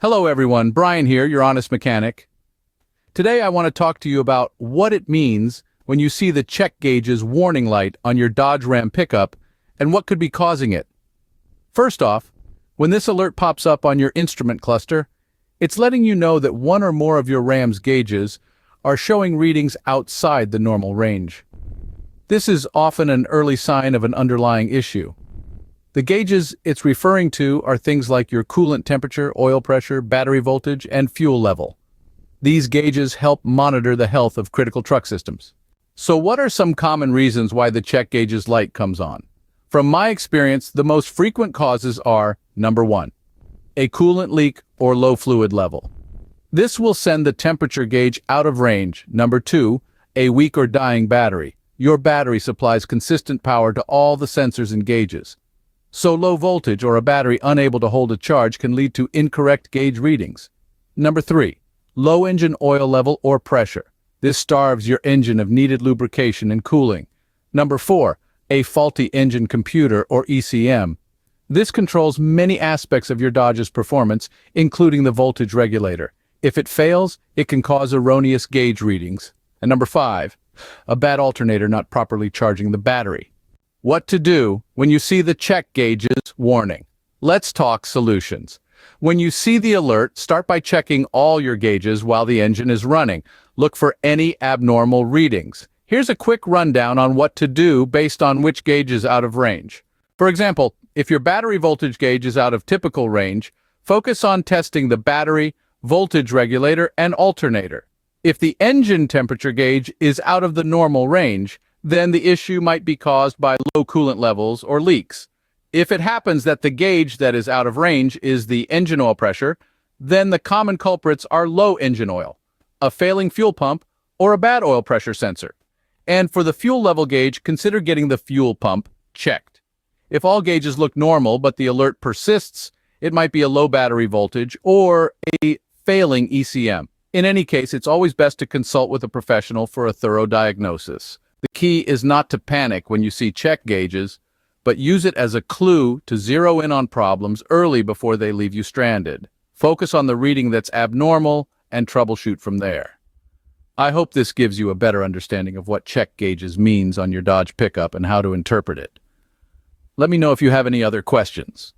Hello everyone, Brian here, your honest mechanic. Today I want to talk to you about what it means when you see the check gauge's warning light on your Dodge Ram pickup and what could be causing it. First off, when this alert pops up on your instrument cluster, it's letting you know that one or more of your Ram's gauges are showing readings outside the normal range. This is often an early sign of an underlying issue. The gauges it's referring to are things like your coolant temperature, oil pressure, battery voltage, and fuel level. These gauges help monitor the health of critical truck systems. So what are some common reasons why the check gauge's light comes on? From my experience, the most frequent causes are, number 1, a coolant leak or low fluid level. This will send the temperature gauge out of range. Number 2, a weak or dying battery. Your battery supplies consistent power to all the sensors and gauges. So low voltage or a battery unable to hold a charge can lead to incorrect gauge readings. Number 3, low engine oil level or pressure. This starves your engine of needed lubrication and cooling. Number 4, a faulty engine computer or ECM. This controls many aspects of your Dodge's performance, including the voltage regulator. If it fails, it can cause erroneous gauge readings. And number 5, a bad alternator not properly charging the battery. What to do when you see the check gauge's warning? Let's talk solutions. When you see the alert, start by checking all your gauges while the engine is running. Look for any abnormal readings. Here's a quick rundown on what to do based on which gauge is out of range. For example, if your battery voltage gauge is out of typical range, focus on testing the battery, voltage regulator, and alternator. If the engine temperature gauge is out of the normal range, then the issue might be caused by low coolant levels or leaks. If it happens that the gauge that is out of range is the engine oil pressure, then the common culprits are low engine oil, a failing fuel pump, or a bad oil pressure sensor. And for the fuel level gauge, consider getting the fuel pump checked. If all gauges look normal but the alert persists, it might be a low battery voltage or a failing ECM. In any case, it's always best to consult with a professional for a thorough diagnosis. The key is not to panic when you see check gauges, but use it as a clue to zero in on problems early before they leave you stranded. Focus on the reading that's abnormal and troubleshoot from there. I hope this gives you a better understanding of what check gauges means on your Dodge pickup and how to interpret it. Let me know if you have any other questions.